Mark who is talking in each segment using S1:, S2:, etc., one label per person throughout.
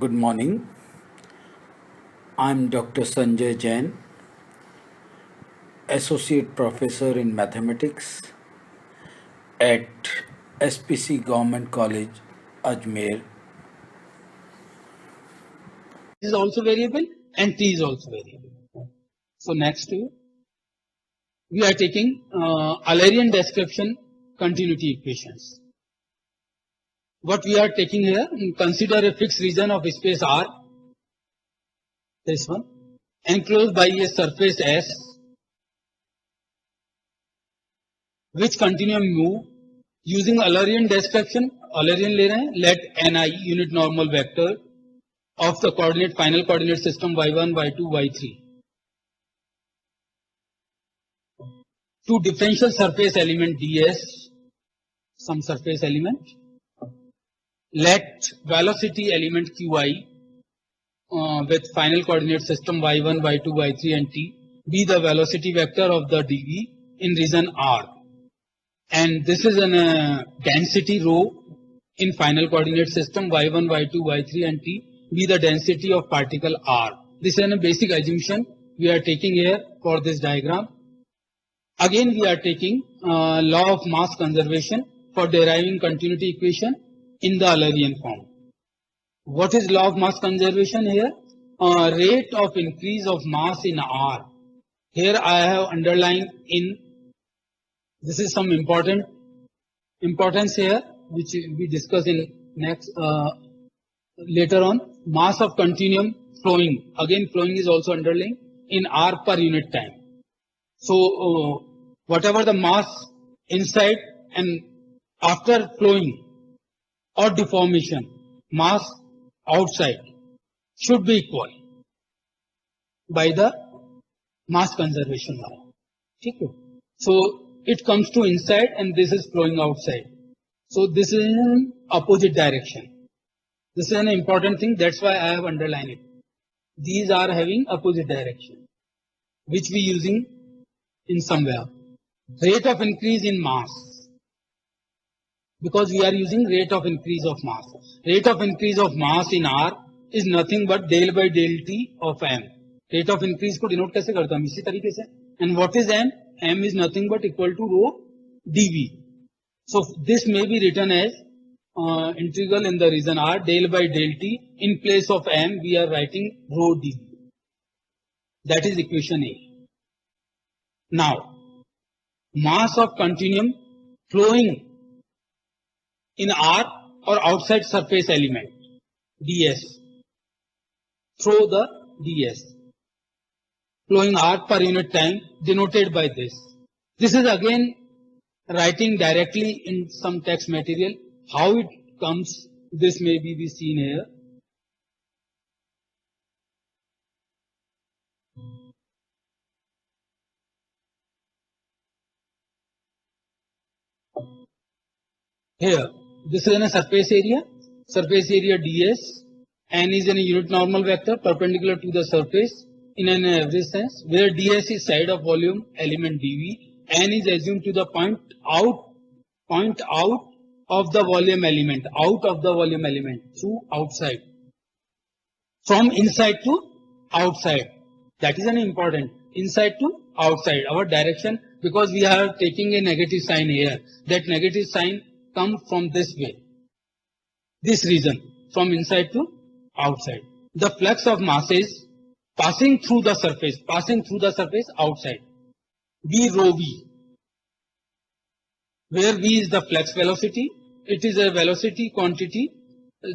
S1: Good morning. I'm Dr. Sanjay Jain, Associate Professor in Mathematics at SPC Government College, Ajmer.
S2: Is also variable and t is also variable. So next we are taking Eulerian description continuity equations. What we are taking here, consider a fixed region of space R, this one, enclosed by a surface S, which continuum mu using Eulerian description. Eulerian ले रहे हैं, let ni unit normal vector of the coordinate final coordinate system y1, y2, y3 to differential surface element ds, some surface element. Let velocity element qi with final coordinate system y1, y2, y3 and t be the velocity vector of the dv in region R, and this is a density rho in final coordinate system y1, y2, y3 and t be the density of particle R. This is a basic assumption we are taking here for this diagram. Again we are taking law of mass conservation for deriving continuity equation in the Eulerian form. What is law of mass conservation here? Rate of increase of mass in R. Here I have underlined in. This is some importance here, which we discuss in next later on. Mass of continuum flowing. Again, flowing is also underlined in R per unit time. So whatever the mass inside and after flowing or deformation, mass outside should be equal by the mass conservation law. Okay. So it comes to inside and this is flowing outside. So this is in opposite direction. This is an important thing, that's why I have underlined it. These are having opposite direction, which we using in somewhere. Rate of increase in mass, because we are using rate of increase of mass. Rate of increase of mass in R is nothing but del by del t of m. Rate of increase को denote कैसे करता हूँ इसी तरीके से. And what is m? M is nothing but equal to rho dv. So this may be written as integral in the region R del by del t. In place of m we are writing rho dv. That is equation A. Now mass of continuum flowing in R or outside surface element ds through the ds flowing R per unit time denoted by this. This is again writing directly in some text material. How it comes, this may be seen here. Here, this is in a surface area ds, n is in a unit normal vector perpendicular to the surface in an average sense, where ds is side of volume element dv, n is assumed to the point out of the volume element, through outside, from inside to outside. That is an important, inside to outside, our direction, because we are taking a negative sign here. That negative sign comes from this way, this region, from inside to outside. The flux of masses passing through the surface outside, v rho v, where v is the flux velocity. It is a velocity quantity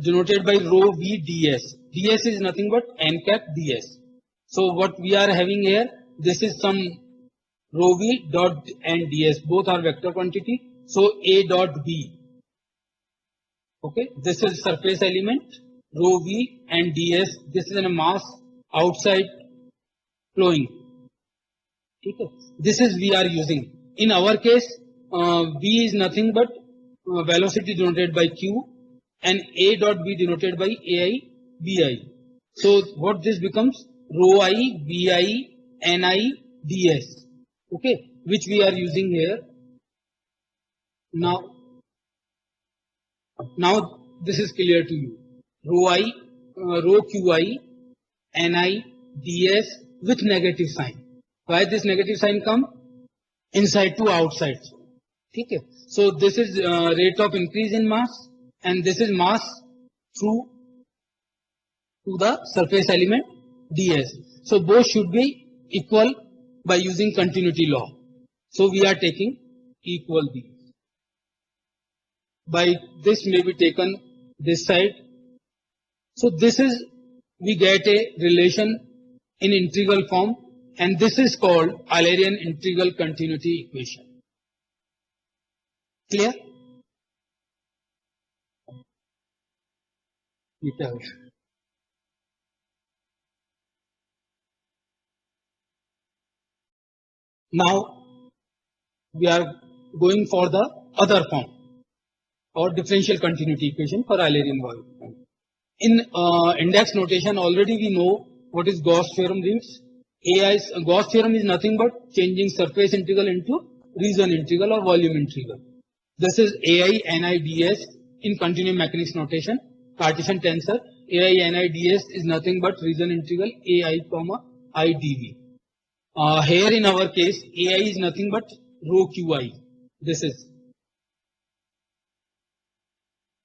S2: denoted by rho v ds. ds is nothing but n cap ds. So what we are having here, this is some rho v dot n ds, both are vector quantity. So a dot v, okay, this is surface element rho v and ds. This is a mass outside flowing. Okay. This is we are using. In our case, v is nothing but velocity denoted by q and a dot b denoted by ai bi. So what this becomes, rho I bi ni ds, okay, which we are using here. Now this is clear to you. Rho I rho qi ni ds with negative sign. Why this negative sign come? Inside to outside. Okay. So this is rate of increase in mass, and this is mass through to the surface element ds. So both should be equal by using continuity law. So we are taking equal these. By this may be taken this side. So this is, we get a relation in integral form, and this is called Eulerian integral continuity equation. Clear? Now we are going for the other form, or differential continuity equation for Eulerian valve. In index notation, already we know what is Gauss theorem reads. Gauss theorem is nothing but changing surface integral into region integral or volume integral. This is AI Ni ds in continuum mechanics notation, Cartesian tensor. AI Ni ds is nothing but region integral AI comma I dv. Here in our case, AI is nothing but rho qi.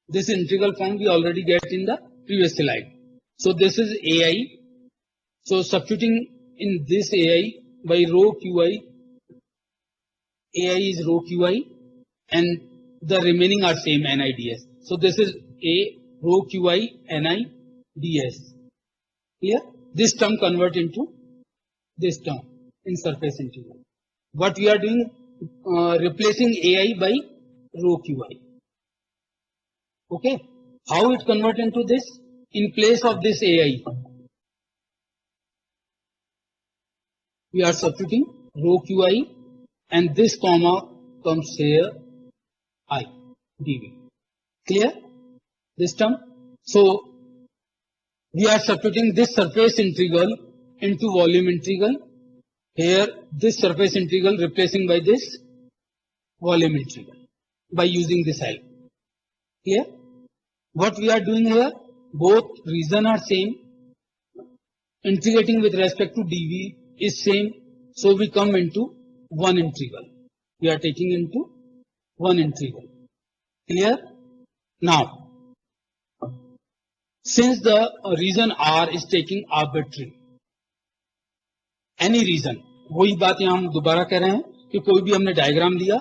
S2: This integral form we already get in the previous slide. So this is AI. So substituting in this AI by rho qi, AI is rho qi, and the remaining are same Ni ds. So this is a rho qi Ni ds. Clear? This term convert into this term in surface integral. What we are doing, replacing AI by rho qi. Okay. How it convert into this? In place of this AI, we are substituting rho qi, and this comma comes here I dv. Clear? This term. So we are substituting this surface integral into volume integral. Here this surface integral replacing by this volume integral by using this L. Clear? What we are doing here, both region are same, integrating with respect to dv is same, so we come into one integral. We are taking into one integral. Clear? Now, since the region R is taking arbitrary, any region, वही बात यहाँ हम दोबारा कह रहे हैं कि कोई भी हमने डायग्राम लिया,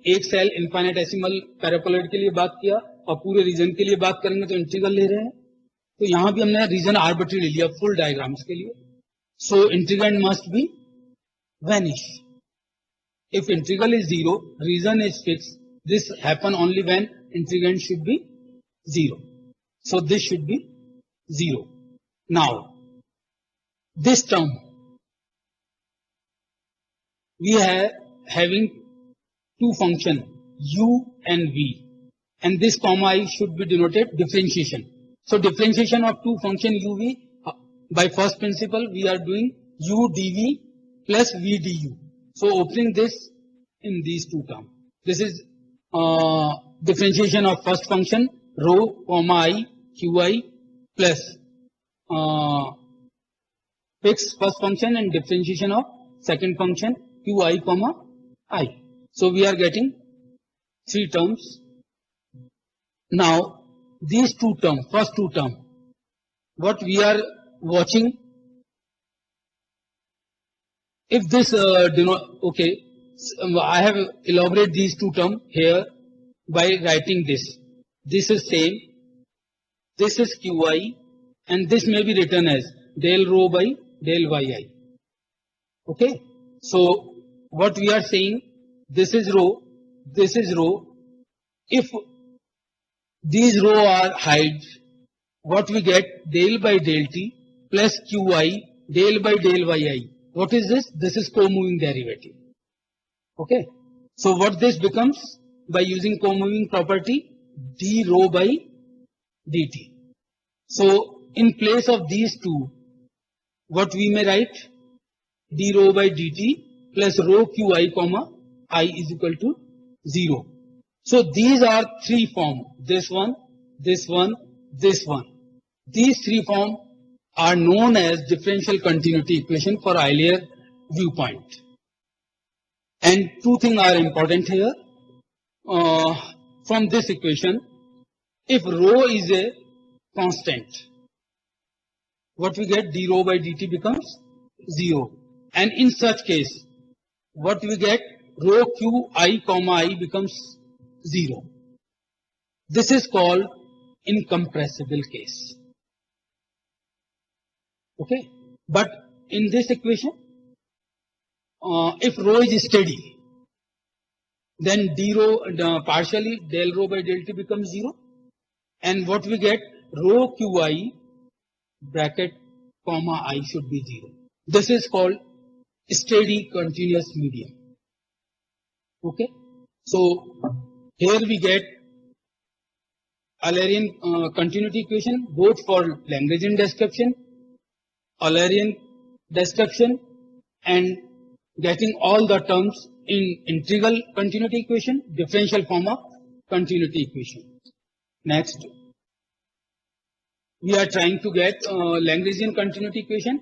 S2: एक सेल इनफाइनेटेसिमल पैराबोलॉइड के लिए बात किया और पूरे रीजन के लिए बात करेंगे तो इंटीग्रल ले रहे हैं, तो यहाँ भी हमने रीजन आर्बिट्री ले लिया फुल डायग्राम्स के लिए. So integrand must be vanish. If integral is zero, reason is fix, this happen only when integrand should be zero. So this should be 0. Now, this term, we are having two functions u and v, and this comma I should be denoted differentiation. So differentiation of two function uv, by first principle we are doing u dv plus v du. So opening this in these two terms, this is differentiation of first function rho comma I qi plus fixed first function and differentiation of second function qi comma I. So we are getting three terms. Now these two terms, first two terms, what we are watching, if this okay, I have elaborated these two terms here by writing this. This is same, this is qi, and this may be written as del rho by del yi. Okay, so what we are saying, this is rho, this is rho. If these rho are height, what we get, del by del t plus qi del by del yi. What is this? This is co-moving derivative. Okay, so what this becomes, by using co-moving property, d rho by dt. So in place of these two, what we may write, d rho by dt plus rho qi comma I is equal to 0. So these are three forms, this one, this one, this one. These three forms are known as differential continuity equation for Euler viewpoint. And two things are important here. From this equation, if rho is a constant, what we get, d rho by dt becomes 0. And in such case, what we get, rho q I comma I becomes 0. This is called incompressible case. Okay, but in this equation, if rho is steady, then d rho partially del rho by del t becomes 0, and what we get, rho qi bracket comma I should be 0. This is called steady continuous medium. Okay, so here we get Eulerian continuity equation both for Lagrangian description, Eulerian description, and getting all the terms in integral continuity equation, differential form of continuity equation. Next, we are trying to get Lagrangian continuity equation.